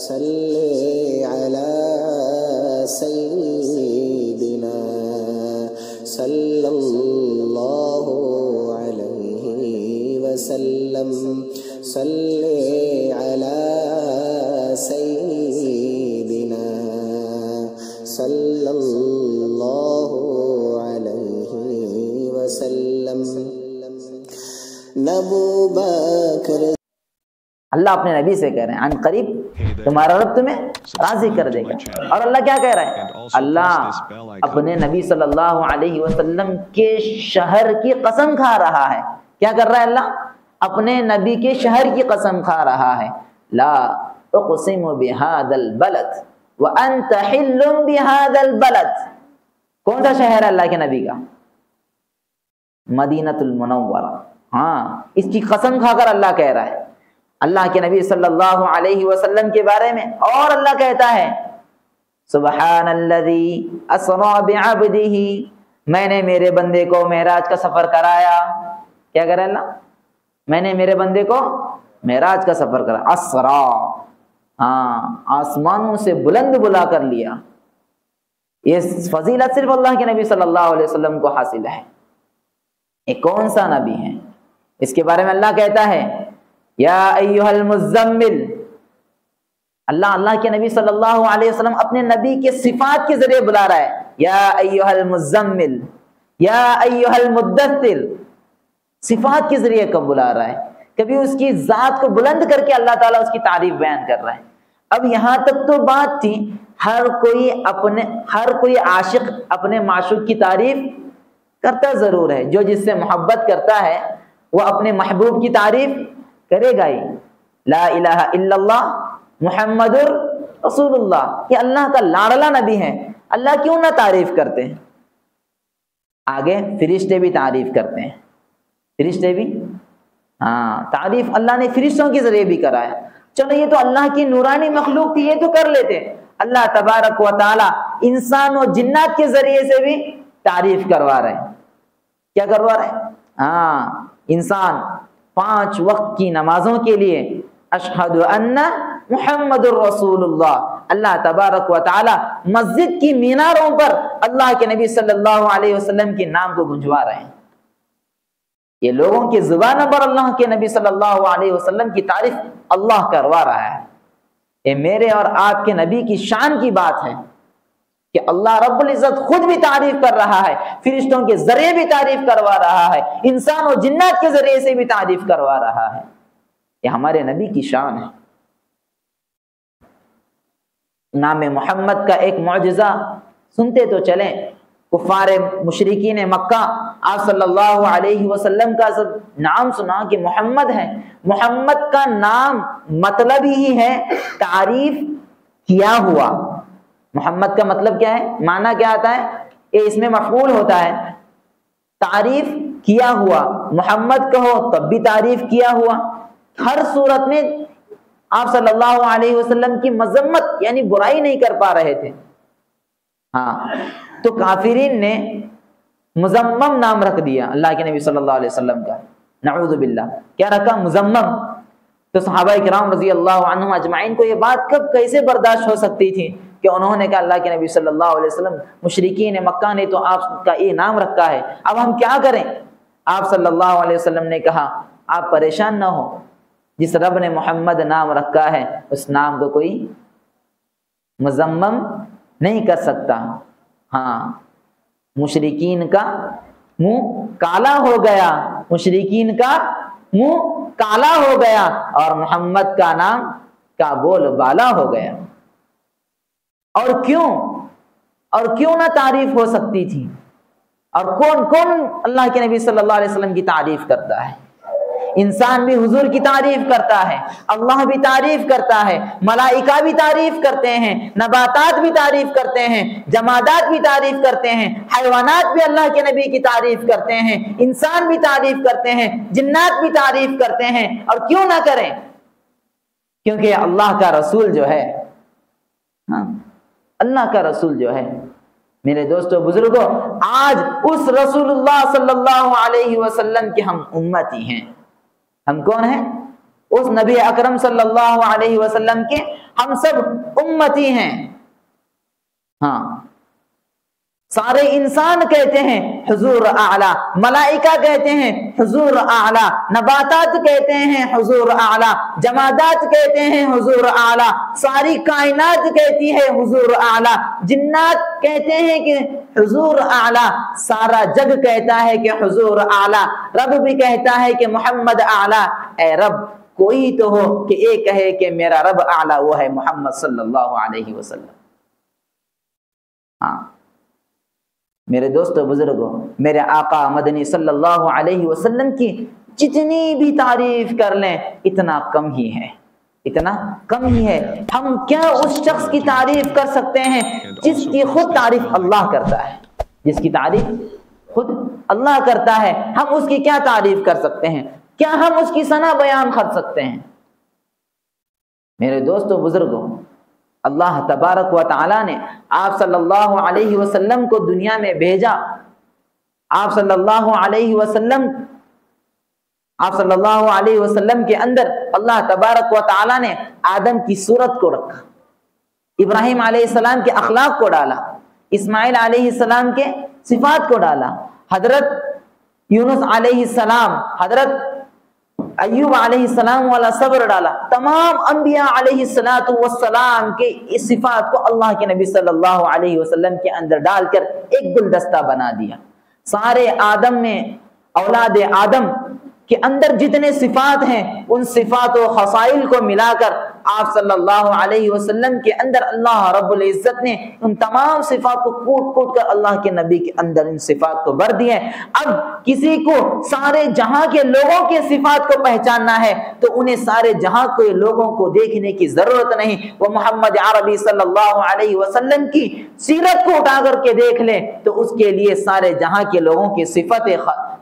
صلی علی سیدنا صلی اللہ علیہ وسلم صلی علی سیدنا صلی اللہ علیہ وسلم. ابو بکر. اللہ اپنے نبی سے کہہ رہے ہیں عن قریب تمہارا رب تمہیں راضی کر دے گا. اور اللہ کیا کہہ رہا ہے؟ اللہ اپنے نبی صلی اللہ علیہ وسلم کے شہر کی قسم کھا رہا ہے. کیا کر رہا ہے اللہ؟ اپنے نبی کے شہر کی قسم کھا رہا ہے. لا اقسم بهذا البلد وانت حل بهذا البلد. کون سا شہر ہے اللہ کے نبی کا؟ مدینۃ المنورہ. ہاں، اس کی قسم کھا کر اللہ کہہ رہا ہے. اللہ کے نبی صلی اللہ علیہ وسلم کے بارے میں اور اللہ کہتا ہے سبحان الذی اسری بعبدہ، میں نے میرے بندے کو معراج کا سفر کرایا. کیا کرا اللہ؟ میں نے میرے بندے کو معراج کا سفر کرایا. اسرا، ہاں، آسمانوں سے بلند بلا کر لیا. یہ فضیلت صرف اللہ کے نبی صلی اللہ علیہ وسلم کو حاصل ہے. یہ کون سا نبی ہے؟ اس کے بارے میں اللہ کہتا ہے یا ایھا المزمل. اللہ کے نبی صلی اللہ علیہ وسلم اپنے نبی کے صفات کے ذریعے بلا رہا ہے. یا ایھا المزمل، یا ایھا المدثر. صفات کے ذریعے کب بلا رہا ہے؟ کبھی اس کی ذات کو بلند کر کے اللہ تعالیٰ اس کی تعریف بیان کر رہا ہے. اب یہاں تک تو بات تھی ہر کوئی عاشق اپنے معشوق کی تعریف کرتا ضرور ہے. جو جس سے محبت کرتا ہے وہ اپنے محبوب کی تعریف کرے گا ہی. لا الہ الا اللہ محمد رسول اللہ، یہ اللہ کا لاڈلا نبی ہے. اللہ کیوں نہ تعریف کرتے ہیں؟ آگے فرشتے بھی تعریف کرتے ہیں. فرشتے بھی، ہاں، تعریف اللہ نے فرشتوں کے ذریعے بھی کرا ہے. چلو یہ تو اللہ کی نورانی مخلوق تھی، یہ تو کر لیتے. اللہ تبارک و تعالی انسان و جنات کے ذریعے سے بھی تعریف کروا رہے ہیں. کیا کروا رہے ہیں؟ ہاں، انسان 5 وقت کی نمازوں کے لیے اشہد ان محمد الرسول اللہ، اللہ تبارک و تعالی مسجد کی میناروں پر اللہ کے نبی صلی اللہ علیہ وسلم کے نام کو گونجوا رہے ہیں. یہ لوگوں کی زبانوں پر اللہ کے نبی صلی اللہ علیہ وسلم کی تعریف اللہ کروا رہا ہے. یہ میرے اور آپ کے نبی کی شان کی بات ہے کہ اللہ رب العزت خود بھی تعریف کر رہا ہے، فرشتوں کے ذریعے بھی تعریف کروا رہا ہے، انسان و جنات کے ذریعے سے بھی تعریف کروا رہا ہے. یہ ہمارے نبی کی شان ہے. نام محمد کا ایک معجزہ سنتے تو چلیں. کفار مشرکین مکہ آپ صلی اللہ علیہ وسلم کا نام سنا کہ محمد ہے. محمد کا نام مطلب ہی ہے تعریف کیا ہوا. محمد کا مطلب کیا ہے؟ معنی کیا آتا ہے؟ یہ اس میں مفعول ہوتا ہے. تعریف کیا ہوا، محمد کہو تب بھی تعریف کیا ہوا. ہر صورت میں آپ صلی اللہ علیہ وسلم کی مذمت یعنی برائی نہیں کر پا رہے تھے. ہاں، تو کافرین نے مذمم نام رکھ دیا اللہ کے نبی صلی اللہ علیہ وسلم کا. نعوذ باللہ. کیا رکھا؟ مذمم. تو صحابہ کرام رضی اللہ عنہم اجمعین کو یہ بات کیسے برداشت ہو سکتی تھی کہ انہوں نے کہا اللہ کے نبی صلی اللہ علیہ وسلم مشرکین مکہ نے تو آپ کا یہ نام رکھا ہے، اب ہم کیا کریں؟ آپ صلی اللہ علیہ وسلم نے کہا آپ پریشان نہ ہو، جس رب نے محمد نام رکھا ہے اس نام کو کوئی مذمم نہیں کر سکتا. ہاں، مشرکین کا منہ کالا ہو گیا، مشرکین کا منہ کالا ہو گیا اور محمد کا نام کا بول بالا ہو گیا. اور کیوں نہ تعریف ہو سکتی تھی؟ اور کون اللہ کے نبی صلی اللہ علیہ وسلم کی تعریف کرتا ہے؟ انسان بھی حضور کی تعریف کرتا ہے، اللہ بھی تعریف کرتا ہے، ملائکہ بھی تعریف کرتے ہیں، نباتات بھی تعریف کرتے ہیں، جمادات بھی تعریف کرتے ہیں، حیوانات بھی اللہ کے نبی کی تعریف کرتے ہیں، انسان بھی تعریف کرتے ہیں، جنات بھی تعریف کرتے ہیں. اور کیوں نہ کریں؟ کیونکہ اللہ کا رسول جو ہے، اللہ کا رسول جو ہے، میرے دوستو بزرگوں، آج اس رسول اللہ صلی اللہ علیہ وسلم کے ہم امتی ہیں. ہم کون ہیں؟ اس نبی اکرم صلی اللہ علیہ وسلم کے ہم سب امتی ہیں۔ ہاں، سارے انسان کہتے ہیں حضور اعلیٰ، ملائکہ کہتے ہیں حضور اعلیٰ، نباتات کہتے ہیں حضور اعلیٰ، جمادات کہتے ہیں حضور اعلیٰ، ساری کائنات کہتی ہے حضور اعلیٰ، جنات کہتے ہیں کہ حضور اعلیٰ، سارا جگ کہتا ہے کہ حضور اعلیٰ، رب بھی کہتا ہے کہ محمد اعلیٰ۔ اے رب، کوئی تو ہو کہ ایک کہے کہ میرا رب اعلیٰ، وہ ہے محمد صلی اللہ علیہ وسلم۔ ہاں میرے دوستو بزرگوں، میرے آقا مدنی صلی اللہ علیہ وسلم کی جتنی بھی تعریف کر لیں اتنا کم ہی ہے، اتنا کم ہی ہے۔ ہم کیا اس شخص کی تعریف کر سکتے ہیں جس کی خود تعریف اللہ کرتا ہے، جس کی تعریف خود اللہ کرتا ہے؟ ہم اس کی کیا تعریف کر سکتے ہیں؟ کیا ہم اس کی ثنا بیان کر سکتے ہیں؟ میرے دوستو بزرگوں، اللہ تبارک و تعالیٰ نے آپ صلی اللہ علیہ وسلم کو دنیا میں بھیجا۔ آپ صلی اللہ علیہ وسلم کے اندر اللہ تبارک و تعالیٰ نے آدم کی صورت کو رکھا، ابراہیم علیہ السلام کے اخلاق کو ڈالا، اسماعیل علیہ السلام کے صفات کو ڈالا، حضرت یونس علیہ السلام، حضرت ایوب علیہ السلام والا صبر ڈالا، تمام انبیاء علیہ السلام کے اس صفات کو اللہ کے نبی صلی اللہ علیہ وسلم کے اندر ڈال کر ایک گلدستہ بنا دیا۔ سارے آدم میں، اولاد آدم کے اندر جتنے صفات ہیں ان صفات و خصائل کو ملا کر آپ صلی اللہ علیہ وسلم کے اندر اللہ رب العزت نے ان تمام صفات کو کوٹ کوٹ کر اللہ کے نبی کے اندر ان صفات کو بھر دیے۔ اب کسی کو سارے جہاں کے لوگوں کے صفات کو پہچاننا ہے تو انہیں سارے جہاں کے لوگوں کو دیکھنے کی ضرورت نہیں، وہ محمد عربی صلی اللہ علیہ وسلم کی سیرت کو اٹھا کر کے دیکھ لیں تو اس کے لیے سارے جہاں کے لوگوں کی صفت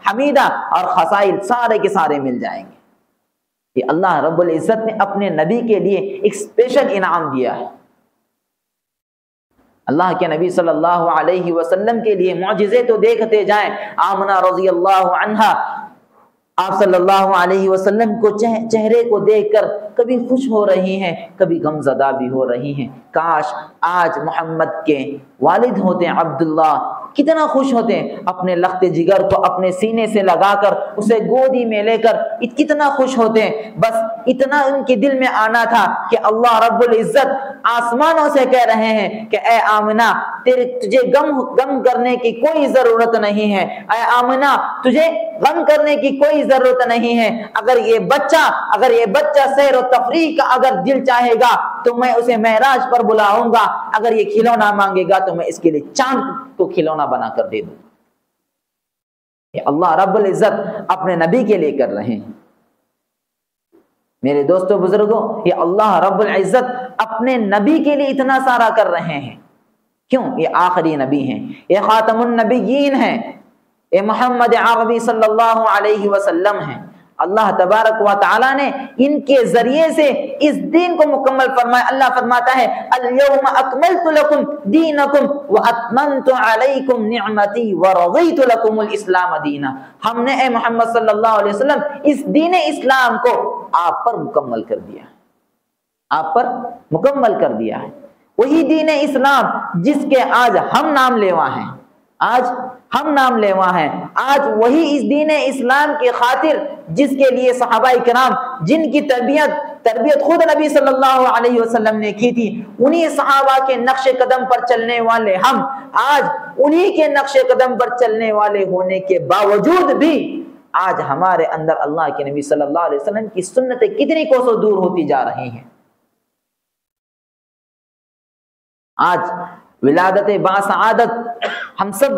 حمیدہ اور خصائل سارے کے سارے مل جائیں گے۔ کہ اللہ رب العزت نے اپنے نبی کے لیے ایک اسپیشل انعام دیا ہے۔ اللہ کے نبی صلی اللہ علیہ وسلم کے لیے معجزے تو دیکھتے جائیں۔ آمنہ رضی اللہ عنہا آپ صلی اللہ علیہ وسلم کو چہرے کو دیکھ کر کبھی خوش ہو رہی ہیں، کبھی غم زدہ بھی ہو رہی ہیں۔ کاش آج محمد کے والد ہوتے ہیں عبداللہ، کتنا خوش ہوتے ہیں، اپنے لخت جگر کو اپنے سینے سے لگا کر اسے گودی میں لے کر کتنا خوش ہوتے ہیں۔ بس اتنا ان کے دل میں آنا تھا کہ اللہ رب العزت آسمانوں سے کہہ رہے ہیں کہ اے آمنہ تجھے غم کرنے کی کوئی ضرورت نہیں ہے، اے آمنہ تجھے غم کرنے کی کوئی ضرورت نہیں ہے۔ اگر یہ بچہ سیر و تفریح کا اگر دل چاہے گا تو میں اسے معراج پر بلاؤں گا، اگر یہ کھلونا مانگے گا تو میں اس کے لیے چاند کو کھلونا بنا کر دے دوں۔ یہ اللہ رب العزت اپنے نبی کے لیے کر رہے ہیں۔ میرے دوستو بزرگوں، یہ اللہ رب العزت اپنے نبی کے لیے اتنا سارا کر رہے ہیں۔ کیوں؟ یہ آخری نبی ہیں، یہ خاتم النبیین ہیں، یہ محمد عربی صلی اللہ علیہ وسلم ہیں۔ اللہ تبارک و تعالی نے ان کے ذریعے سے اس دین کو مکمل فرمایا۔ اللہ فرماتا ہے الیوم اکملت لکم دینکم واتممت علیکم نعمتی ورضیت لکم الاسلام دینا۔ ہم نے اے محمد صلی اللہ علیہ وسلم اس دین اسلام کو آپ پر مکمل کر دیا، آپ پر مکمل کر دیا ہے۔ وہی دین اسلام جس کے آج ہم نام لیوا ہیں، آج ہم نام لیوا ہیں، آج وہی اس دین اسلام کی خاطر جس کے لیے صحابہ کرام جن کی تربیت خود نبی صلی اللہ علیہ وسلم نے کی تھی، انہی صحابہ کے نقش قدم پر چلنے والے ہم آج انہی کے نقش قدم پر چلنے والے ہونے کے باوجود بھی آج ہمارے اندر اللہ کے نبی صلی اللہ علیہ وسلم کی سنتیں کتنی کوسوں دور ہوتی جا رہی ہیں۔ آج ولادت باسعادت ہم سب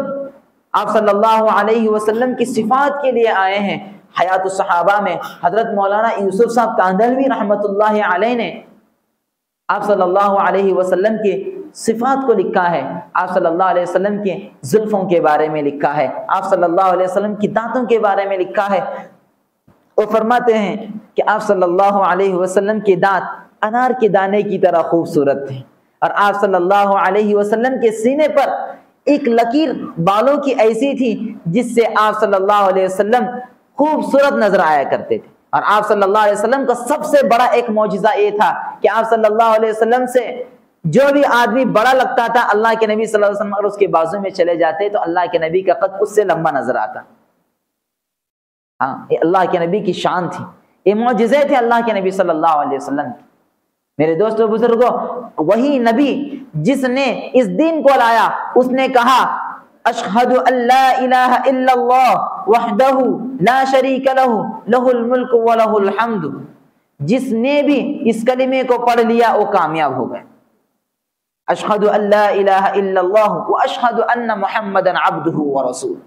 آپ صلی اللہ علیہ وسلم کی صفات کے لیے آئے ہیں۔ حیات الصحابہ میں حضرت مولانا یوسف صاحب کاندھلوی رحمۃ اللہ علیہ نے آپ صلی اللہ علیہ وسلم کے صفات کو لکھا ہے، آپ صلی اللہ علیہ وسلم کے زلفوں کے بارے میں لکھا ہے، آپ صلی اللہ علیہ وسلم کی دانتوں کے بارے میں لکھا ہے۔ وہ فرماتے ہیں کہ آپ صلی اللہ علیہ وسلم کے دانت انار کے دانے کی طرح خوبصورت تھے، اور آپ صلی اللہ علیہ وسلم کے سینے پر ایک لکیر بالوں کی ایسی تھی جس سے آپ صلی اللہ علیہ وسلم خوبصورت نظر آیا کرتے تھے۔ اور آپ صلی اللہ علیہ وسلم کا سب سے بڑا ایک معجزہ یہ تھا کہ آپ صلی اللہ علیہ وسلم سے جو بھی آدمی بڑا لگتا تھا، اللہ کے نبی صلی اللہ علیہ وسلم اگر اس کے بازو میں چلے جاتے تو اللہ کے نبی کا قد اس سے لمبا نظر آتا۔ ہاں، یہ اللہ کے نبی کی شان تھی، یہ معجزے تھے اللہ کے نبی صلی اللہ علیہ وسلم کی۔ میرے دوستو بزرگوں، وہی نبی جس نے اس دین کو لایا، اس نے کہا اشہد ان لا الہ الا اللہ وحدہ لا شریک لہ لہ الملک ولہ الحمد۔ جس نے بھی اس کلمے کو پڑھ لیا وہ کامیاب ہو گئے۔ اشہد ان لا الہ الا اللہ واشہد ان محمدا عبدہ ورسولہ۔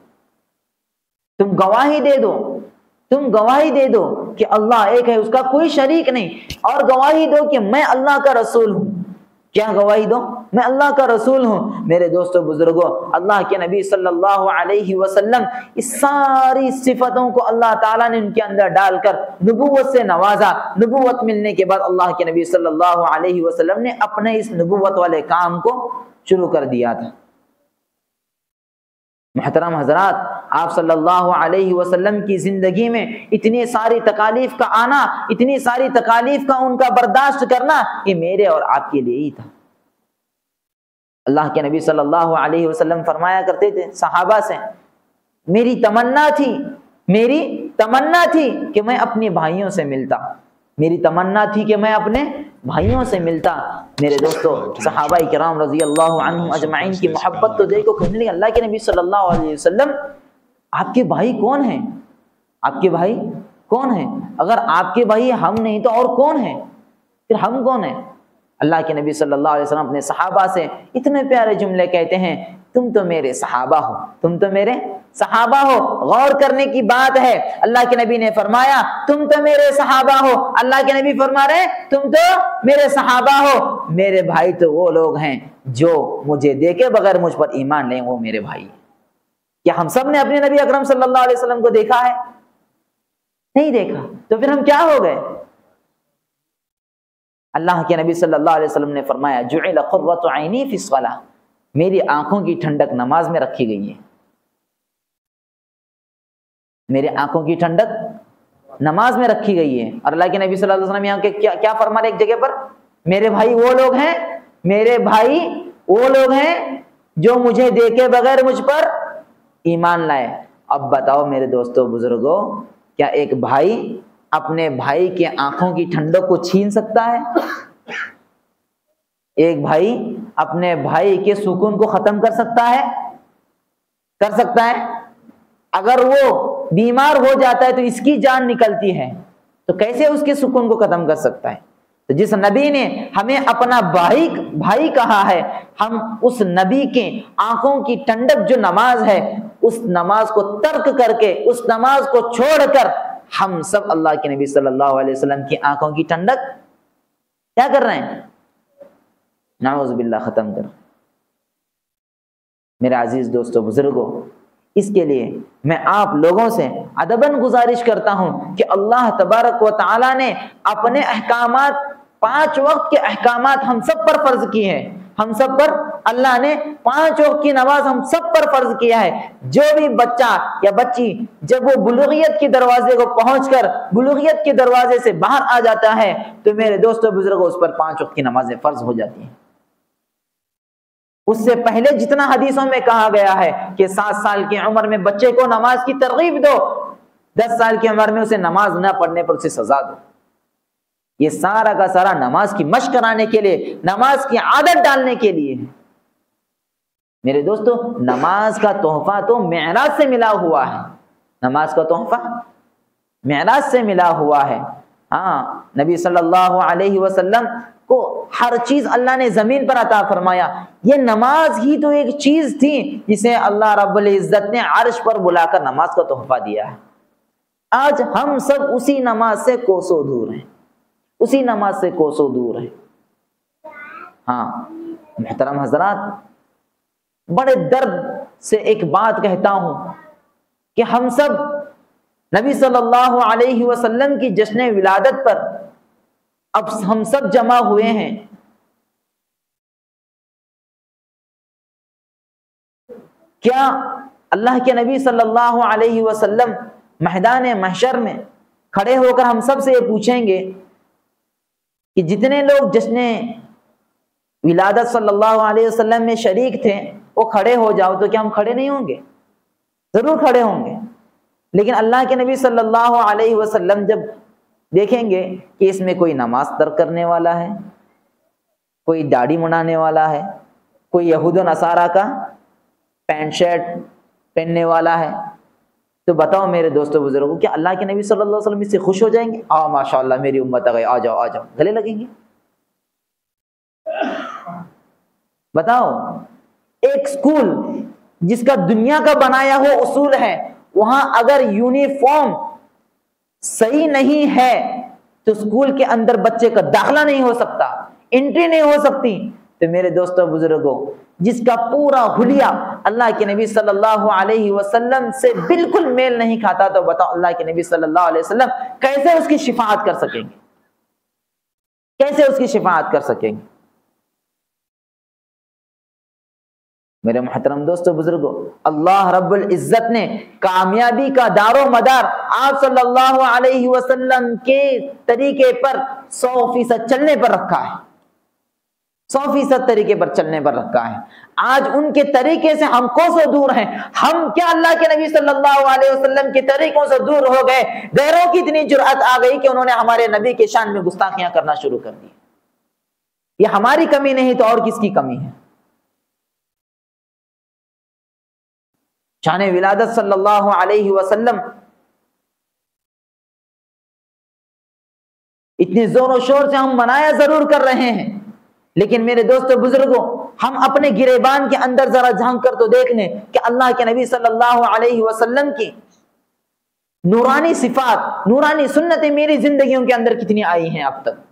تم گواہی دے دو، تم گواہی دے دو کہ اللہ ایک ہے، اس کا کوئی شریک نہیں، اور گواہی دو کہ میں اللہ کا رسول ہوں۔ کیا گواہی دو؟ میں اللہ کا رسول ہوں۔ میرے دوستو بزرگوں، اللہ کے نبی صلی اللہ علیہ وسلم اس ساری صفتوں کو اللہ تعالیٰ نے ان کے اندر ڈال کر نبوت سے نوازا۔ نبوت ملنے کے بعد اللہ کے نبی صلی اللہ علیہ وسلم نے اپنے اس نبوت والے کام کو شروع کر دیا تھا۔ محترم حضرات، آپ صلی اللہ علیہ وسلم کی زندگی میں اتنی ساری تکالیف کا آنا، اتنی ساری تکالیف کا ان کا برداشت کرنا، یہ میرے اور آپ کے لیے ہی تھا۔ اللہ کے نبی صلی اللہ علیہ وسلم فرمایا کرتے تھے صحابہ سے، میری تمنا تھی کہ میں اپنے بھائیوں سے ملتا، میری تمنا تھی کہ میں اپنے بھائیوں سے ملتا۔ میرے دوستو، صحابہ کرام رضی اللہ عنہم اجمعین کی محبت تو دیکھو، کہنے لگے اللہ کے نبی صلی اللہ علیہ وسلم آپ کے بھائی کون ہیں؟ آپ کے بھائی کون ہیں؟ اگر آپ کے بھائی ہم نہیں تو اور کون ہیں؟ پھر ہم کون ہیں؟ اللہ کے نبی صلی اللہ علیہ وسلم اپنے صحابہ سے اتنے پیارے جملے کہتے ہیں، تم تو میرے صحابہ ہو، تم تو میرے صحابہ ہو۔ غور کرنے کی بات ہے، اللہ کے نبی نے فرمایا تم تو میرے صحابہ ہو، اللہ کے نبی فرما رہے ہیں تم تو میرے صحابہ ہو۔ میرے بھائی تو وہ لوگ ہیں جو مجھے دیکھے بغیر مجھ پر ایمان لیں، وہ میرے بھائی ہیں۔ کیا ہم سب نے اپنے نبی اکرم صلی اللہ علیہ وسلم کو دیکھا ہے؟ نہیں دیکھا، تو پھر ہم کیا ہو گئے؟ اللہ کے نبی صلی اللہ علیہ وسلم نے فرمایا جعل قرۃ عینی فی الصلاۃ، میری آنکھوں کی ٹھنڈک نماز میں رکھی گئی ہے۔ میرے آنکھوں کی ٹھنڈک نماز میں رکھی گئی ہے۔ اور اللہ کے نبی صلی اللہ علیہ وسلم یہاں کیا فرما رہے ایک جگہ پر؟ میرے بھائی وہ لوگ ہیں، میرے بھائی وہ لوگ ہیں جو مجھے دیکھے بغیر مجھ پر ایمان لائے۔ اب بتاؤ میرے دوستو بزرگوں، کیا ایک بھائی اپنے بھائی کے آنکھوں کی ٹھنڈک کو چھین سکتا ہے؟ ایک بھائی اپنے بھائی کے سکون کو ختم کر سکتا ہے؟ کر سکتا ہے؟ اگر وہ بیمار ہو جاتا ہے تو اس کی جان نکلتی ہے، تو کیسے اس کے سکون کو ختم کر سکتا ہے؟ تو جس نبی نے ہمیں اپنا بھائی کہا ہے، ہم اس نبی کے آنکھوں کی ٹھنڈک جو نماز ہے، اس نماز کو ترک کر کے، اس نماز کو چھوڑ کر ہم سب اللہ کے نبی صلی اللہ علیہ وسلم کی آنکھوں کی ٹھنڈک کیا کر رہے ہیں؟ نعوذ باللہ ختم کر۔ میرے عزیز دوستو بزرگوں، اس کے لیے میں آپ لوگوں سے ادباً گزارش کرتا ہوں کہ اللہ تبارک و تعالی نے اپنے احکامات، 5 وقت کے احکامات ہم سب پر فرض کیے ہیں۔ ہم سب پر اللہ نے 5 وقت کی نماز ہم سب پر فرض کیا ہے۔ جو بھی بچہ یا بچی جب وہ بلوغیت کے دروازے کو پہنچ کر بلوغیت کے دروازے سے باہر آ جاتا ہے تو میرے دوستو بزرگوں اس پر 5 وقت کی نمازیں فرض ہو جاتی ہیں۔ اس سے پہلے جتنا حدیثوں میں کہا گیا ہے کہ 7 سال کی عمر میں بچے کو نماز کی ترغیب دو، 10 سال کی عمر میں اسے نماز نہ پڑھنے پر اسے سزا دو، یہ سارا کا سارا نماز کی مشق کرانے کے لیے، نماز کی عادت ڈالنے کے لیے ہے۔ میرے دوستو، نماز کا تحفہ تو معراج سے ملا ہوا ہے، نماز کا تحفہ معراج سے ملا ہوا ہے۔ ہاں، نبی صلی اللہ علیہ وسلم کو ہر چیز اللہ نے زمین پر عطا فرمایا، یہ نماز ہی تو ایک چیز تھی جسے اللہ رب العزت نے عرش پر بلا کر نماز کا تحفہ دیا ہے۔ آج ہم سب اسی نماز سے کوسوں دور ہیں، اسی نماز سے کوسوں دور ہیں۔ ہاں محترم حضرات، بڑے درد سے ایک بات کہتا ہوں کہ ہم سب نبی صلی اللہ علیہ وسلم کی جشن ولادت پر اب ہم سب جمع ہوئے ہیں۔ کیا اللہ کے نبی صلی اللہ علیہ وسلم میدان محشر میں کھڑے ہو کر ہم سب سے یہ پوچھیں گے کہ جتنے لوگ جشن ولادت صلی اللہ علیہ وسلم میں شریک تھے وہ کھڑے ہو جاؤ، تو کیا ہم کھڑے نہیں ہوں گے؟ ضرور کھڑے ہوں گے. لیکن اللہ کے نبی صلی اللہ علیہ وسلم جب دیکھیں گے کہ اس میں کوئی نماز ترک کرنے والا ہے، کوئی داڑھی منانے والا ہے، کوئی یہود و نصارہ کا پینٹ شرٹ پہننے والا ہے، تو بتاؤ میرے دوستو بزرگوں، کیا اللہ کے نبی صلی اللہ علیہ وسلم اس سے خوش ہو جائیں گے؟ ماشاء اللہ میری امت آ گئی، آ جاؤ آ جاؤ، گلے لگیں گے؟ بتاؤ، ایک اسکول جس کا دنیا کا بنایا ہوا اصول ہے، وہاں اگر یونیفارم صحیح نہیں ہے تو اسکول کے اندر بچے کا داخلہ نہیں ہو سکتا، انٹری نہیں ہو سکتی. تو میرے دوستو بزرگوں، جس کا پورا حلیہ اللہ کے نبی صلی اللہ علیہ وسلم سے بالکل میل نہیں کھاتا، تو بتاؤ اللہ کے نبی صلی اللہ علیہ وسلم کیسے اس کی شفاعت کر سکیں گے؟ کیسے اس کی شفاعت کر سکیں گے؟ میرے محترم دوستو بزرگوں، اللہ رب العزت نے کامیابی کا دار و مدار آپ صلی اللہ علیہ وسلم کے طریقے پر 100% چلنے پر رکھا ہے، 100% طریقے پر چلنے پر رکھا ہے. آج ان کے طریقے سے ہم کوسوں دور ہیں. ہم کیا اللہ کے نبی صلی اللہ علیہ وسلم کے طریقوں سے دور ہو گئے؟ غیروں کی اتنی جرأت آ گئی کہ انہوں نے ہمارے نبی کے شان میں گستاخیاں کرنا شروع کر دی. یہ ہماری کمی نہیں تو اور کس کی کمی ہے؟ شان ولادت صلی اللہ علیہ وسلم اتنے زور و شور سے ہم منایا ضرور کر رہے ہیں، لیکن میرے دوستو بزرگوں، ہم اپنے گریبان کے اندر ذرا جھانک کر تو دیکھ لیں کہ اللہ کے نبی صلی اللہ علیہ وسلم کی نورانی صفات، نورانی سنتیں میری زندگیوں کے اندر کتنی آئی ہیں اب تک.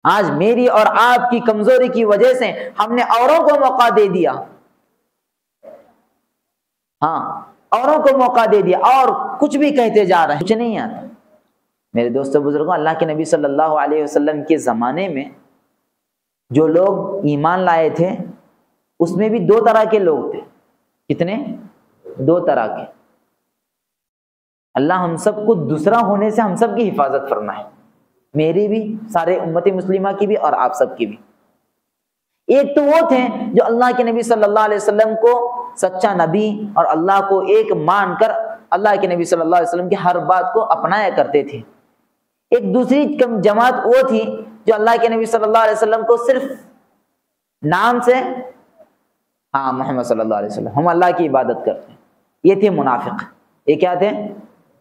آج میری اور آپ کی کمزوری کی وجہ سے ہم نے اوروں کو موقع دے دیا، اوروں کو موقع دے دیا اور کچھ بھی کہتے جا رہے ہیں، کچھ نہیں آتا. میرے دوستو بزرگوں، اللہ کے نبی صلی اللہ علیہ وسلم کے زمانے میں جو لوگ ایمان لائے تھے اس میں بھی 2 طرح کے لوگ تھے. کتنے؟ 2 طرح کے. اللہ ہم سب کو دوسرا ہونے سے ہم سب کی حفاظت فرمائے، میری بھی، سارے امت مسلمہ کی بھی اور آپ سب کی بھی. ایک تو وہ تھے جو اللہ کے نبی صلی اللہ علیہ وسلم کو سچا نبی اور اللہ کو ایک مان کر اللہ کے نبی صلی اللہ علیہ وسلم کی ہر بات کو اپنایا کرتے تھے. ایک دوسری جماعت وہ تھی جو اللہ کے نبی صلی اللہ علیہ وسلم کو صرف نام سے، محمد صلی اللہ علیہ وسلم، ہم اللہ کی عبادت کرتے ہیں. یہ تھے منافق. یہ کیا تھے؟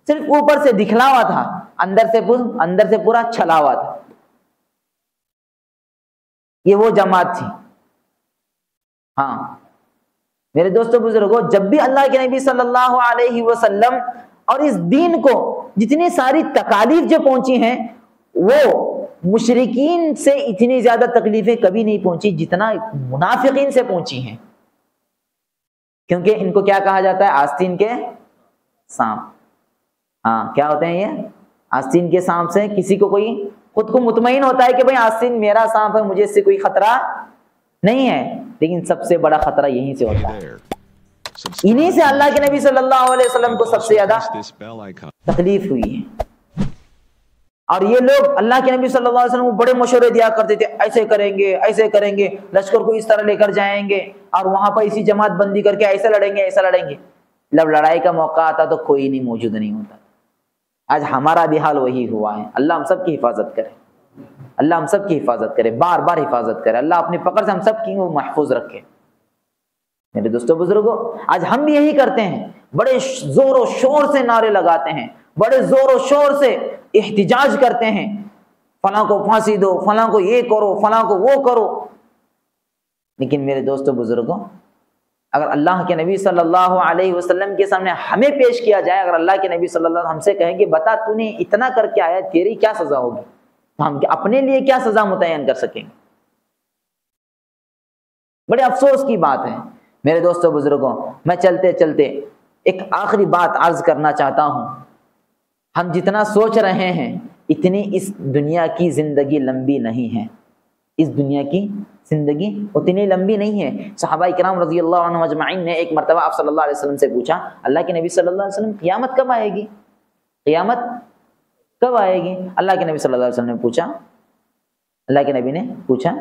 صرف اوپر سے دکھلاوا تھا، اندر سے پورا چھلاوا تھا. یہ وہ جماعت تھی. میرے دوستو بزرگوں، جب بھی اللہ کے نبی صلی اللہ علیہ وسلم اور اس دین کو جتنی ساری تکالیف جو پہنچی ہیں، وہ مشرکین سے اتنی زیادہ تکلیفیں کبھی نہیں پہنچی جتنا منافقین سے پہنچی ہیں. کیونکہ ان کو کیا کہا جاتا ہے؟ آستین کے سانپ. کیا ہوتے ہیں یہ؟ آستین کے سانپ سے کسی کو کوئی خود کو مطمئن ہوتا ہے کہ بھئی آستین میرا سانپ ہے، مجھے اس سے کوئی خطرہ نہیں ہے، لیکن سب سے بڑا خطرہ یہیں سے ہوتا ہے. انہی سے اللہ کے نبی صلی اللہ علیہ وسلم کو سب سے زیادہ تکلیف ہوئی ہے. اور یہ لوگ اللہ کے نبی صلی اللہ علیہ وسلم کو بڑے مشورے دیا کرتے تھے، ایسے کریں گے، ایسے کریں گے، لشکر کو اس طرح لے کر جائیں گے اور وہاں پر اسی جماعت بندی کر کے ایسے لڑیں گے، ایسا لڑیں گے. جب لڑائی کا موقع آتا تو کوئی نہیں موجود نہیں ہوتا. آج ہمارا بھی حال وہی ہوا ہے. اللہ ہم سب کی حفاظت کرے، اللہ ہم سب کی حفاظت کرے، بار بار حفاظت کرے. اللہ اپنی پکڑ سے ہم سب کی وہ محفوظ رکھے. میرے دوستو بزرگوں، آج ہم بھی یہی کرتے ہیں، بڑے زور و شور سے نعرے لگاتے ہیں، بڑے زور و شور سے احتجاج کرتے ہیں، فلاں کو پھانسی دو، فلاں کو یہ کرو، فلاں کو وہ کرو. لیکن میرے دوستو بزرگوں، اگر اللہ کے نبی صلی اللہ علیہ وسلم کے سامنے ہمیں پیش کیا جائے، اگر اللہ کے نبی صلی اللہ علیہ وسلم ہم سے کہیں کہ بتا تو نے اتنا کر کے آیا، تیری کیا سزا ہوگی، تو ہم اپنے لیے کیا سزا متعین کر سکیں گے؟ بڑے افسوس کی بات ہے. میرے دوستو بزرگوں، میں چلتے چلتے ایک آخری بات عرض کرنا چاہتا ہوں. ہم جتنا سوچ رہے ہیں اتنی اس دنیا کی زندگی لمبی نہیں ہے. اس دنیا کی زندگی اتنی لمبی نہیں ہے۔ صحابہ کرام رضی اللہ عنہ اجمعین نے ایک مرتبہ آپ صلی اللہ علیہ وسلم سے پوچھا، اللہ کے نبی صلی اللہ علیہ وسلم قیامت کب آئے گی؟ قیامت کب آئے گی؟ اللہ کے نبی صلی اللہ علیہ وسلم نے پوچھا، اللہ کے نبی نے پوچھا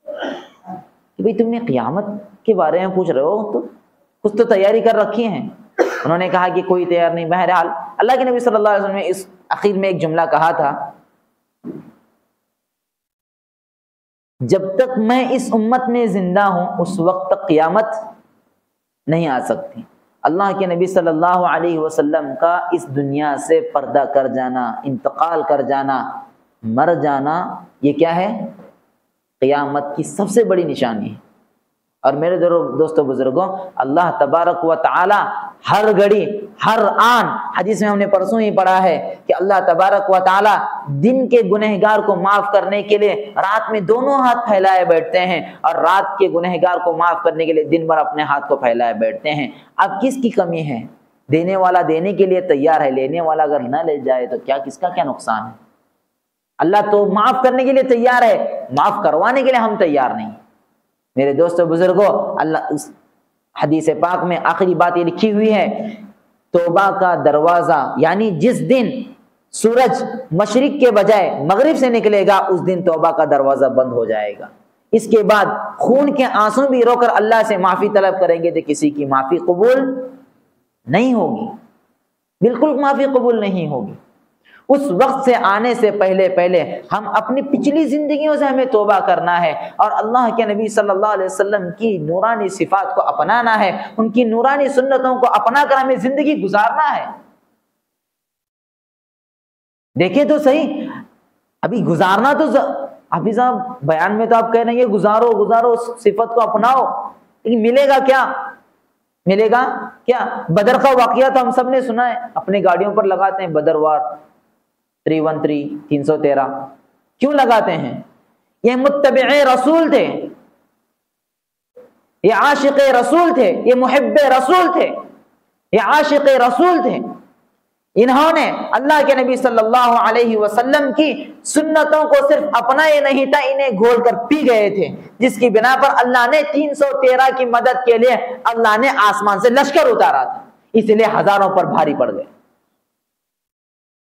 کہ بھئی تم نے قیامت کے بارے میں پوچھ رہے ہو تو کچھ تو تیاری کر رکھی ہیں؟ انہوں نے کہا کہ کوئی تیار نہیں۔ بہرحال اللہ کے نبی صلی اللہ علیہ وسلم نے اس اخیر میں ایک جملہ کہا تھا، جب تک میں اس امت میں زندہ ہوں اس وقت تک قیامت نہیں آ سکتی۔ اللہ کے نبی صلی اللہ علیہ وسلم کا اس دنیا سے پردہ کر جانا، انتقال کر جانا، مر جانا، یہ کیا ہے؟ قیامت کی سب سے بڑی نشانی ہے۔ اور میرے دوستو بزرگوں، اللہ تبارک و تعالی ہر گھڑی ہر آن، حدیث میں ہم نے پرسوں ہی پڑھا ہے کہ اللہ تبارک و تعالی دن کے گنہگار کو معاف کرنے کے لیے رات میں دونوں ہاتھ پھیلائے بیٹھتے ہیں، اور رات کے گنہگار کو معاف کرنے کے لیے دن بھر اپنے ہاتھ کو پھیلائے بیٹھتے ہیں۔ اب کس کی کمی ہے؟ دینے والا دینے کے لیے تیار ہے، لینے والا اگر نہ لے جائے تو کس کا کیا نقصان ہے؟ اللہ تو معاف کرنے کے لیے تیار ہے، معاف کروانے کے لیے ہم تیار نہیں۔ میرے دوستو بزرگوں، اللہ اس حدیث پاک میں آخری بات یہ لکھی ہوئی ہے، توبہ کا دروازہ، یعنی جس دن سورج مشرق کے بجائے مغرب سے نکلے گا اس دن توبہ کا دروازہ بند ہو جائے گا۔ اس کے بعد خون کے آنسو بھی رو کر اللہ سے معافی طلب کریں گے تو کسی کی معافی قبول نہیں ہوگی، بالکل معافی قبول نہیں ہوگی۔ اس وقت سے آنے سے پہلے ہم اپنی پچھلی زندگیوں سے ہمیں توبہ کرنا ہے، اور اللہ کے نبی صلی اللہ علیہ وسلم کی نورانی صفات کو اپنانا ہے، ان کی نورانی سنتوں کو اپنا کر ہمیں زندگی گزارنا ہے۔ دیکھیں تو صحیح، ابھی گزارنا تو حافظ صاحب بیان میں تو آپ کہہ رہے ہیں گزارو صفت کو اپناؤ، لیکن ملے گا کیا؟ ملے گا کیا؟ بدر کا واقعہ تو ہم سب نے سنا ہے، اپنی گاڑیوں پر لگاتے ہیں بدر وار 313 313، کیوں لگاتے ہیں؟ یہ متبع رسول تھے، یہ عاشق رسول تھے، یہ محب رسول تھے، یہ عاشق رسول تھے۔ انہوں نے اللہ کے نبی صلی اللہ علیہ وسلم کی سنتوں کو صرف اپنائے نہیں تھا، انہیں گھول کر پی گئے تھے، جس کی بنا پر اللہ نے 313 کی مدد کے لیے اللہ نے آسمان سے لشکر اتارا تھا، اس لیے ہزاروں پر بھاری پڑ گئے۔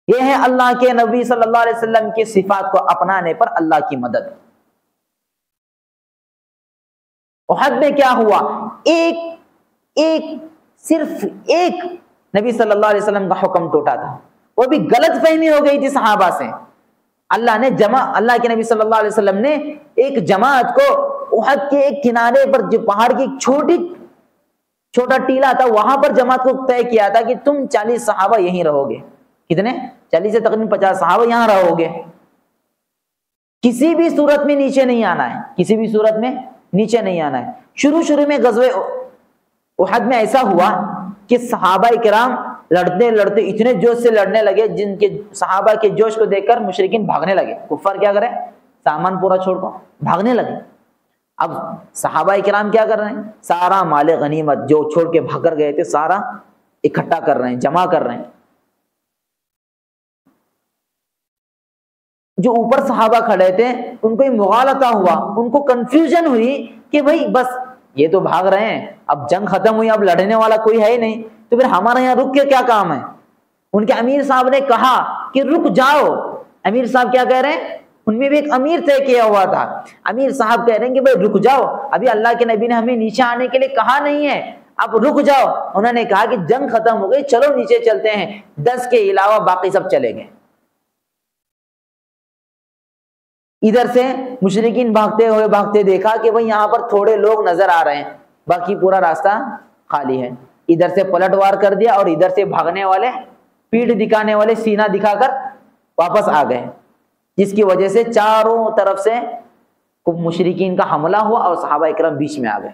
یہ ہے اللہ کے نبی صلی اللہ علیہ وسلم کی صفات کو اپنانے پر اللہ کی مدد۔ احد میں کیا ہوا؟ صرف ایک نبی صلی اللہ علیہ وسلم کا حکم ٹوٹا تھا، وہ بھی غلط فہمی ہو گئی تھی صحابہ سے۔ اللہ کے نبی صلی اللہ علیہ وسلم نے ایک جماعت کو احد کے ایک کنارے پر، جو پہاڑ کی چھوٹا ٹیلا تھا، وہاں پر جماعت کو طے کیا تھا کہ تم 40 صحابہ یہیں رہو گے۔ کتنے؟ 40 سے تقریباً 50 صحابہ یہاں رہو گے، کسی بھی صورت میں نیچے نہیں آنا ہے، کسی بھی صورت میں نیچے نہیں آنا ہے۔ شروع میں غزوہ احد میں ایسا ہوا کہ صحابہ کرام لڑتے اتنے جوش سے لڑنے لگے، جن کے صحابہ کے جوش کو دیکھ کر مشرکین بھاگنے لگے۔ کفار کیا کریں؟ سامان پورا چھوڑ کر بھاگنے لگے۔ اب صحابہ کرام کیا کر رہے ہیں؟ سارا مال غنیمت جو چھوڑ کے بھاگ کر گئے تھے سارا اکٹھا کر رہے ہیں، جمع کر رہے ہیں۔ جو اوپر صحابہ کھڑے تھے ان کو مغالطہ ہوا، ان کو کنفیوژن ہوئی کہ بھائی بس یہ تو بھاگ رہے ہیں، اب جنگ ختم ہوئی، اب لڑنے والا کوئی ہے ہی نہیں، تو پھر ہمارے یہاں رک کے کیا کام ہے؟ ان کے امیر صاحب نے کہا کہ رک جاؤ۔ امیر صاحب کیا کہہ رہے ہیں؟ ان میں بھی ایک امیر طے کیا ہوا تھا، امیر صاحب کہہ رہے ہیں کہ بھائی رک جاؤ، ابھی اللہ کے نبی نے ہمیں نیچے آنے کے لیے کہا نہیں ہے، اب رک جاؤ۔ انہوں نے کہا کہ جنگ ختم ہو گئی، چلو نیچے چلتے ہیں۔ 10 کے علاوہ باقی سب چلے گئے۔ ادھر سے مشرکین بھاگتے دیکھا کہ بھئی یہاں پر تھوڑے لوگ نظر آ رہے ہیں، باقی پورا راستہ خالی ہے۔ ادھر سے پلٹ وار کر دیا، اور ادھر سے بھاگنے والے، پیٹھ دکھانے والے سینہ دکھا کر واپس آ گئے، جس کی وجہ سے چاروں طرف سے مشرکین کا حملہ ہوا اور صحابہ اکرام بیچ میں آ گئے،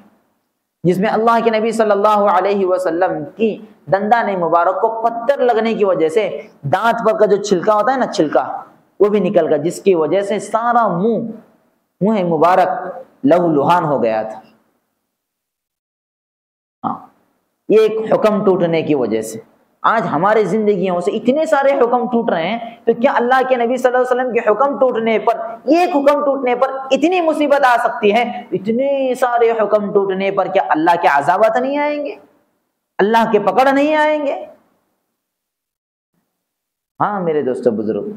جس میں اللہ کے نبی صلی اللہ علیہ وسلم کی دندان مبارک کو پتھر لگنے کی وجہ سے دانت پر کا جو چھلکا ہوتا ہے نا، چھلکا وہ بھی نکل گیا، جس کی وجہ سے سارا منہ مبارک لہو لہان ہو گیا تھا۔ یہ ایک حکم ٹوٹنے کی وجہ سے۔ آج ہماری زندگیوں سے اتنے سارے حکم ٹوٹ رہے ہیں، تو کیا اللہ کے نبی صلی اللہ علیہ وسلم کے حکم ٹوٹنے پر، ایک حکم ٹوٹنے پر اتنی مصیبت آ سکتی ہے؟ اتنے سارے حکم ٹوٹنے پر کیا اللہ کے عذابات نہیں آئیں گے؟ اللہ کے پکڑ نہیں آئیں گے؟ ہاں میرے دوستو بزرگ،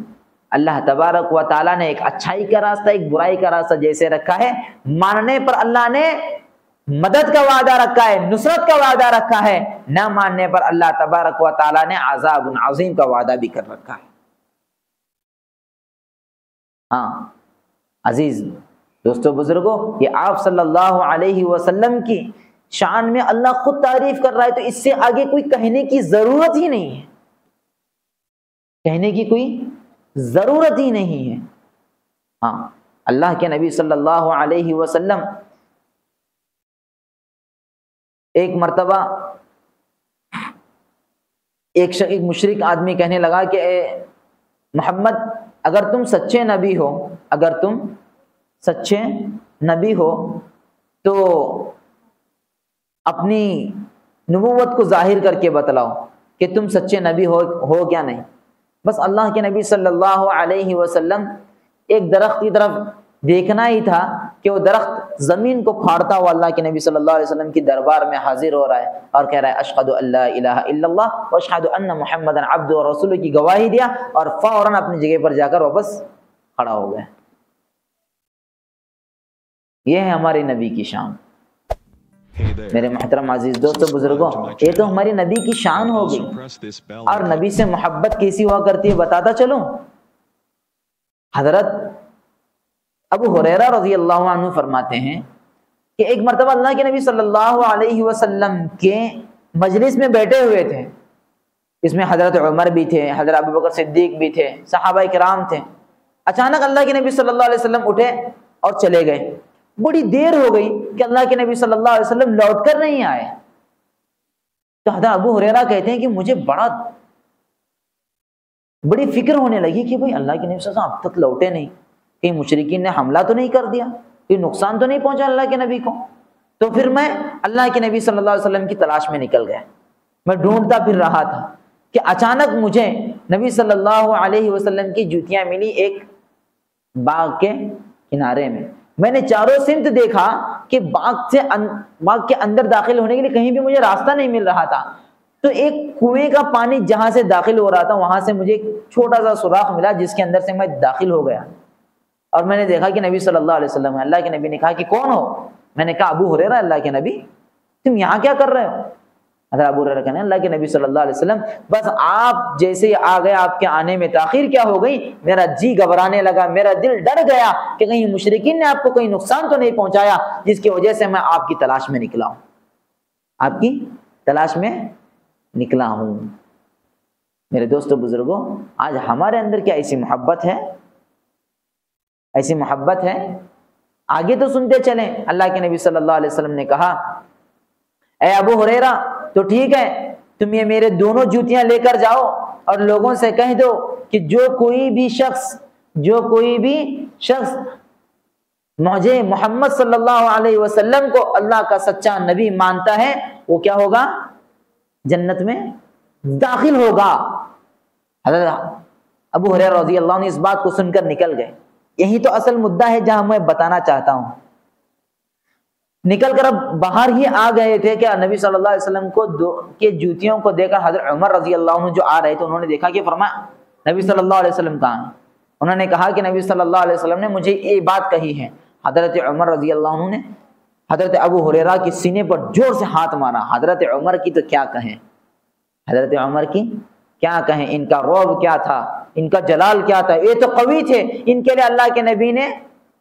اللہ تبارک و تعالیٰ نے ایک اچھائی کا راستہ، ایک برائی کا راستہ جیسے رکھا ہے، ماننے پر اللہ نے مدد کا وعدہ رکھا ہے، نصرت کا وعدہ رکھا ہے، نہ ماننے پر اللہ تبارک و تعالیٰ نے عذاب عظیم کا وعدہ بھی کر رکھا ہے۔ ہاں عزیز دوستو بزرگوں، یہ آپ صلی اللہ علیہ وسلم کی شان میں اللہ خود تعریف کر رہا ہے، تو اس سے آگے کوئی کہنے کی ضرورت ہی نہیں ہے، کہنے کی کوئی ضرورت ہی نہیں ہے۔ ہاں اللہ کے نبی صلی اللہ علیہ وسلم ایک مرتبہ ایک مشرک آدمی کہنے لگا کہ اے محمد، اگر تم سچے نبی ہو، اگر تم سچے نبی ہو تو اپنی نبوت کو ظاہر کر کے بتلاؤ کہ تم سچے نبی ہو کیا نہیں۔ بس اللہ کے نبی صلی اللہ علیہ وسلم ایک درخت کی طرف دیکھنا ہی تھا کہ وہ درخت زمین کو پھاڑتا ہوا اللہ کے نبی صلی اللہ علیہ وسلم کی دربار میں حاضر ہو رہا ہے اور کہہ رہا ہے اشہد ان لا الہ الا اللہ واشہد ان محمدا عبدہ ورسولہ کی گواہی دیا، اور فوراً اپنی جگہ پر جا کر واپس کھڑا ہو گیا۔ یہ ہے ہمارے نبی کی شان۔ میرے محترم عزیز دوستو بزرگوں، یہ تو ہماری نبی کی شان ہو گئی، اور نبی سے محبت کیسی ہوا کرتی ہے بتاتا چلوں۔ حضرت ابو ہریرہ رضی اللہ عنہ فرماتے ہیں کہ ایک مرتبہ اللہ کے نبی صلی اللہ علیہ وسلم کے مجلس میں بیٹھے ہوئے تھے، اس میں حضرت عمر بھی تھے، حضرت ابو بکر صدیق بھی تھے، صحابہ کرام تھے۔ اچانک اللہ کے نبی صلی اللہ علیہ وسلم اٹھے اور چلے گئے۔ بڑی دیر ہو گئی کہ اللہ کے نبی صلی اللہ علیہ وسلم لوٹ کر نہیں آئے، تو حضرت ابو ہریرہ کہتے ہیں کہ مجھے بڑی فکر ہونے لگی کہ بھئی اللہ کے نبی صلی اللہ علیہ وسلم اب تک لوٹے نہیں، کہیں مشرکین نے حملہ تو نہیں کر دیا، کوئی نقصان تو نہیں پہنچا اللہ کے نبی کو۔ تو پھر میں اللہ کے نبی صلی اللہ علیہ وسلم کی تلاش میں نکل گیا، میں ڈھونڈتا پھر رہا تھا کہ اچانک مجھے نبی صلی اللہ علیہ وسلم کی جوتیاں ملی ایک باغ کے کنارے میں۔ میں نے چاروں سمت دیکھا کہ باغ کے اندر داخل ہونے کے لیے کہیں بھی مجھے راستہ نہیں مل رہا تھا، تو ایک کنویں کا پانی جہاں سے داخل ہو رہا تھا وہاں سے مجھے ایک چھوٹا سا سوراخ ملا جس کے اندر سے میں داخل ہو گیا، اور میں نے دیکھا کہ نبی صلی اللہ علیہ وسلم ہے۔ اللہ کے نبی نے کہا کہ کون ہو؟ میں نے کہا ابو ہریرہ، اللہ کے نبی تم یہاں کیا کر رہے ہو؟ حضرت ابو ہریرہ کہنے اللہ کے نبی صلی اللہ علیہ وسلم بس آپ جیسے ہی آ گئے، آپ کے آنے میں تاخیر کیا ہو گئی، میرا جی گھبرانے لگا، میرا دل ڈر گیا کہ کہیں مشرکین نے آپ کو کوئی نقصان تو نہیں پہنچایا، جس کی وجہ سے میں آپ کی تلاش میں نکلا ہوں، آپ کی تلاش میں نکلا ہوں۔ میرے دوستو بزرگوں، آج ہمارے اندر کیا ایسی محبت ہے؟ ایسی محبت ہے؟ آگے تو سنتے چلیں۔ اللہ کے نبی صلی اللہ علیہ وسلم نے کہا اے ابو ہریرہ تو ٹھیک ہے، تم یہ میرے دونوں جوتیاں لے کر جاؤ اور لوگوں سے کہہ دو کہ جو کوئی بھی شخص مجھے محمد صلی اللہ علیہ وسلم کو اللہ کا سچا نبی مانتا ہے وہ کیا ہوگا؟ جنت میں داخل ہوگا۔ حضرت ابو ہریرہ رضی اللہ عنہ اس بات کو سن کر نکل گئے۔ یہی تو اصل مدعا ہے جہاں میں بتانا چاہتا ہوں۔ نکل کر اب باہر ہی آ گئے تھے کہ نبی صلی اللہ علیہ وسلم کو کے جوتیوں کو دیکھ کر حضرت عمر رضی اللہ عنہ جو آ رہے تھے انہوں نے دیکھا کہ فرمایا نبی صلی اللہ علیہ وسلم کہاں ہیں؟ انہوں نے کہا کہ نبی صلی اللہ علیہ وسلم نے مجھے یہ بات کہی ہے۔ حضرت عمر رضی اللہ عنہ نے حضرت ابو ہریرہ کے سینے پر زور سے ہاتھ مارا۔ حضرت عمر کی تو کیا کہیں، حضرت عمر کی کیا کہیں، ان کا رعب کیا تھا، ان کا جلال کیا تھا، یہ تو قوی تھے، ان کے لیے اللہ کے نبی نے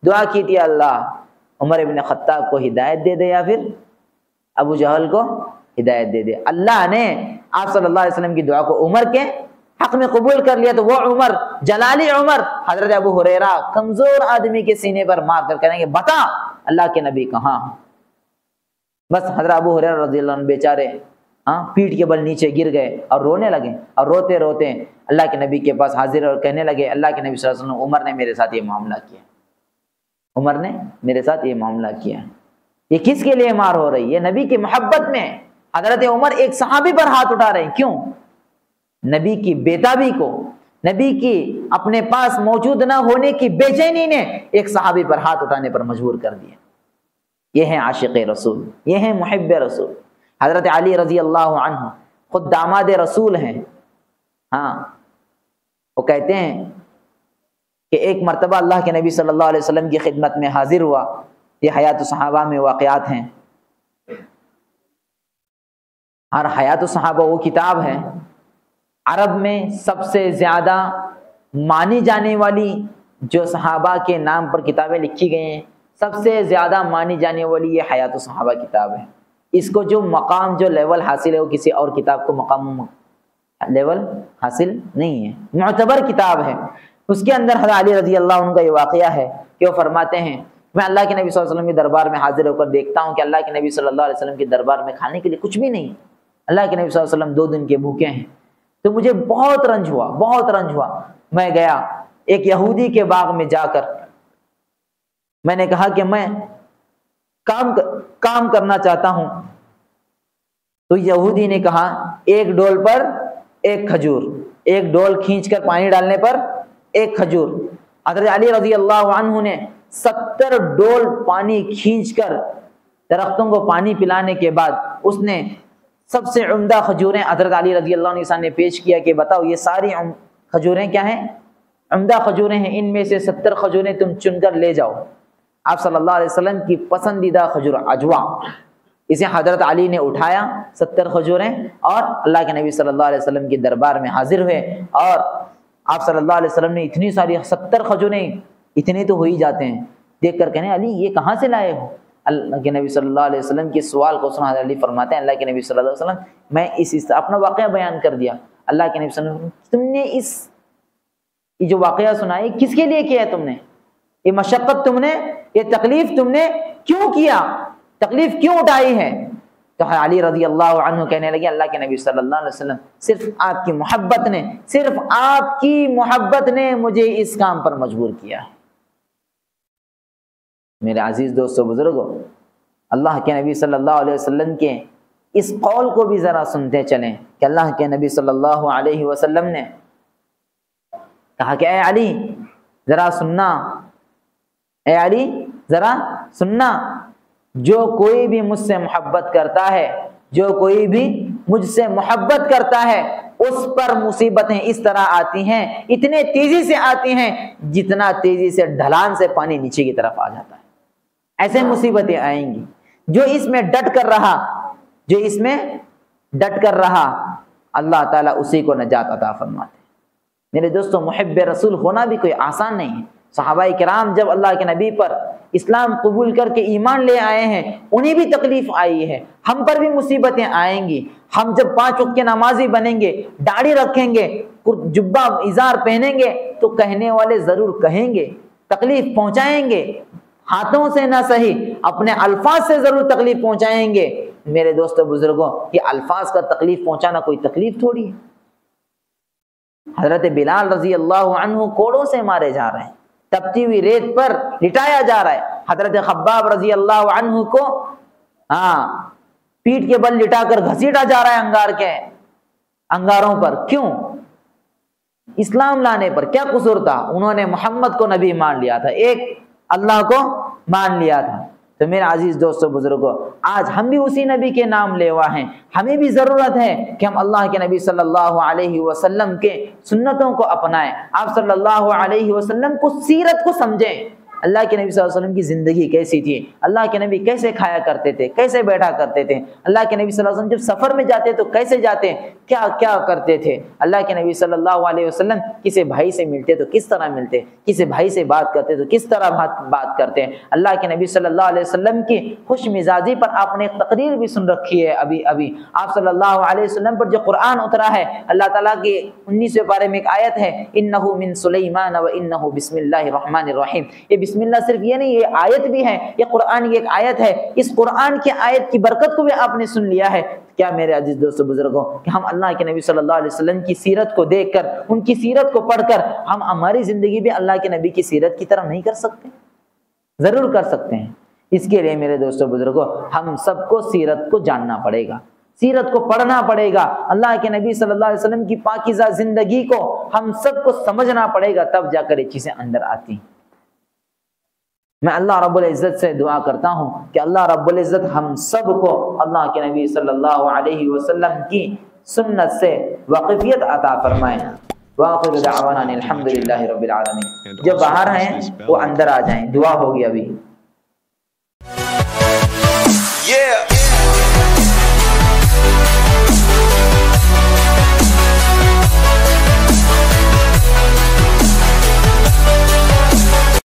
دعا کی تھی اللہ عمر ابن خطاب کو ہدایت دے دے یا پھر ابو جہل کو ہدایت دے دے۔ اللہ نے آپ صلی اللہ علیہ وسلم کی دعا کو عمر کے حق میں قبول کر لیا، تو وہ عمر، جلالی عمر، حضرت ابو ہریرہ کمزور آدمی کے سینے پر مار کر کہیں گے بتا اللہ کے نبی کہاں؟ بس حضرت ابو ہریرہ رضی اللہ عنہ بیچارے پیٹھ کے بل نیچے گر گئے اور رونے لگے، اور روتے روتے اللہ کے نبی کے پاس حاضر اور کہنے لگے اللہ کے نبی صلی اللہ علیہ وسلم عمر نے میرے ساتھ یہ معاملہ کیا، عمر نے میرے ساتھ یہ معاملہ کیا۔ یہ کس کے لیے مار ہو رہی ہے؟ نبی کی محبت میں حضرت عمر ایک صحابی پر ہاتھ اٹھا رہے ہیں، کیوں؟ نبی کی بےتابی کو، نبی کی اپنے پاس موجود نہ ہونے کی بے چینی نے ایک صحابی پر ہاتھ اٹھانے پر مجبور کر دیا۔ یہ ہیں عاشق رسول، یہ ہیں محب رسول۔ حضرت علی رضی اللہ عنہ خود داماد رسول ہیں۔ ہاں، وہ کہتے ہیں کہ ایک مرتبہ اللہ کے نبی صلی اللہ علیہ وسلم کی خدمت میں حاضر ہوا۔ یہ حیات الصحابہ میں واقعات ہیں، اور حیات الصحابہ وہ کتاب ہے عرب میں سب سے زیادہ مانی جانے والی، جو صحابہ کے نام پر کتابیں لکھی گئی ہیں، سب سے زیادہ مانی جانے والی یہ حیات الصحابہ کتاب ہے۔ اس کو جو مقام، جو لیول حاصل ہے، وہ کسی اور کتاب کو مقام لیول حاصل نہیں ہے، معتبر کتاب ہے۔ اس کے اندر حضرت علی رضی اللہ عنہ کا یہ واقعہ ہے کہ وہ فرماتے ہیں میں اللہ کے نبی صلی اللہ علیہ وسلم کے دربار میں حاضر ہو کر دیکھتا ہوں کہ اللہ کے نبی صلی اللہ علیہ وسلم کے دربار میں کھانے کے لیے کچھ بھی نہیں، اللہ کے نبی صلی اللہ علیہ وسلم 2 دن کے بھوکے ہیں۔ تو مجھے بہت رنج ہوا، بہت رنج ہوا۔ میں گیا ایک یہودی کے باغ میں جا کر میں نے کہا کہ میں کام کرنا چاہتا ہوں۔ تو یہودی نے کہا 1 ڈول پر 1 کھجور، 1 ڈول کھینچ کر پانی ڈالنے پر 1 کھجور۔ حضرت علی رضی اللہ عنہ نے 70 ڈول پانی کھینچ کر درختوں کو پانی پلانے کے بعد اس نے سب سے عمدہ کھجوریں حضرت علی رضی اللہ عنہ کے سامنے پیش کیا کہ بتاؤ یہ ساری کھجوریں کیا ہیں؟ عمدہ کھجوریں ہیں، ان میں سے 70 کھجوریں تم چن کر لے جاؤ۔ آپ صلی اللہ علیہ وسلم کی پسندیدہ کھجور عجوا، اسے حضرت علی نے اٹھایا 70 کھجوریں، اور اللہ کے نبی صلی اللہ علیہ وسلم کے دربار میں حاضر ہوئے، اور آپ صلی اللہ علیہ وسلم نے اتنی ساری 70 کھجوریں، اتنے تو ہو ہی جاتے ہیں، دیکھ کر کہنے علی یہ کہاں سے لائے ہو؟ اللہ کے نبی صلی اللہ علیہ وسلم کے سوال کو سنا حضرت علی فرماتے ہیں اللہ کے نبی صلی اللہ علیہ وسلم میں اس اپنا واقعہ بیان کر دیا۔ اللہ کے نبی صلی اللہ علیہ وسلم تم نے یہ جو واقعہ سنائی کس کے لیے کیا ہے؟ تم نے یہ مشقت، تم نے یہ تکلیف تم نے کیوں کیا؟ تکلیف کیوں اٹھائی ہے؟ تو علی رضی اللہ عنہ کہنے لگے اللہ کے نبی صلی اللہ علیہ وسلم صرف آپ کی محبت نے، صرف آپ کی محبت نے مجھے اس کام پر مجبور کیا ہے۔ میرے عزیز دوستو بزرگوں، اللہ کے نبی صلی اللہ علیہ وسلم کے اس قول کو بھی ذرا سنتے چلیں کہ اللہ کے نبی صلی اللہ علیہ وسلم نے کہا کہ اے علی ذرا سننا، اے علی ذرا سننا، جو کوئی بھی مجھ سے محبت کرتا ہے، جو کوئی بھی مجھ سے محبت کرتا ہے، اس پر مصیبتیں اس طرح آتی ہیں، اتنے تیزی سے آتی ہیں جتنا تیزی سے ڈھلان سے پانی نیچے کی طرف آ جاتا ہے۔ ایسے مصیبتیں آئیں گی۔ جو اس میں ڈٹ کر رہا، جو اس میں ڈٹ کر رہا، اللہ تعالیٰ اسی کو نجات عطا فرماتے ہیں۔ میرے دوستو، محب رسول ہونا بھی کوئی آسان نہیں ہے۔ صحابہ کرام جب اللہ کے نبی پر اسلام قبول کر کے ایمان لے آئے ہیں، انہیں بھی تکلیف آئی ہے، ہم پر بھی مصیبتیں آئیں گی۔ ہم جب 5 وقت کے نمازی بنیں گے، داڑھی رکھیں گے، جبہ ازار پہنیں گے، تو کہنے والے ضرور کہیں گے، تکلیف پہنچائیں گے، ہاتھوں سے نہ صحیح اپنے الفاظ سے ضرور تکلیف پہنچائیں گے۔ میرے دوستو بزرگوں، یہ الفاظ کا تکلیف پہنچانا کوئی تکلیف تھوڑی ہے۔ حضرت بلال رضی اللہ عنہ کوڑوں سے مارے جا رہے ہیں، تپتی ہوئی ریت پر لٹایا جا رہا ہے۔ حضرت خباب رضی اللہ عنہ کو پیٹ کے بل لٹا کر گھسیٹا جا رہا ہے انگاروں پر۔ کیوں؟ اسلام لانے پر کیا قصور تھا؟ انہوں نے محمد کو نبی مان لیا تھا، ایک اللہ کو مان لیا تھا۔ تو میرے عزیز دوستو بزرگوں، آج ہم بھی اسی نبی کے نام لیوا ہیں۔ ہمیں بھی ضرورت ہے کہ ہم اللہ کے نبی صلی اللہ علیہ وسلم کے سنتوں کو اپنائیں، آپ صلی اللہ علیہ وسلم کو سیرت کو سمجھیں۔ اللہ کے نبی صلی اللہ علیہ وسلم کی زندگی کیسی تھی، اللہ کے نبی کیسے کھایا کرتے تھے، کیسے بیٹھا کرتے تھے، اللہ کے نبی صلی اللہ علیہ وسلم جب سفر میں جاتے تو کیسے جاتے، کیا کیا کرتے تھے، اللہ کے نبی صلی اللہ علیہ وسلم کسی بھائی سے ملتے تو کس طرح ملتے، کسی بھائی سے بات کرتے تو کس طرح بات کرتے۔ اللہ کے نبی صلی اللہ علیہ وسلم کی خوش مزاجی پر آپ نے ایک تقریر بھی سن رکھی ہے ابھی آپ صلی اللہ علیہ وسلم پر جو قرآن اترا ہے، اللہ تعالیٰ کی 19ویں پارے میں ایک آیت ہے، انہ من سلیمان و انہ بسم اللہ الرحمن الرحیم۔ یہ بسم اللہ صرف یہ نہیں، یہ آیت بھی ہے، یہ قرآن کی ایک آیت ہے۔ اس قرآن کی آیت کی برکت کو بھی آپ نے سن لیا ہے۔ کیا میرے عزیز دوستو بزرگوں کہ ہم اللہ کے نبی صلی اللہ علیہ وسلم کی سیرت کو دیکھ کر، ان کی سیرت کو پڑھ کر، ہم ہماری زندگی بھی اللہ کے نبی کی سیرت کی طرح نہیں کر سکتے؟ ضرور کر سکتے ہیں۔ اس کے لیے میرے دوستو بزرگوں، ہم سب کو سیرت کو جاننا پڑے گا، سیرت کو پڑھنا پڑے گا، اللہ کے نبی صلی اللہ علیہ وسلم کی پاکیزہ زندگی کو ہم سب کو سمجھنا پڑے گا، تب جا کر یہ چیزیں اندر آتی ہیں۔ میں اللہ رب العزت سے دعا کرتا ہوں کہ اللہ رب العزت ہم سب کو اللہ کے نبی صلی اللہ علیہ وسلم کی سنت سے واقفیت عطا فرمائے۔ وآخر دعوانا الحمدللہ رب العالمین۔ جو باہر ہیں وہ اندر آ جائیں، دعا ہوگی ابھی۔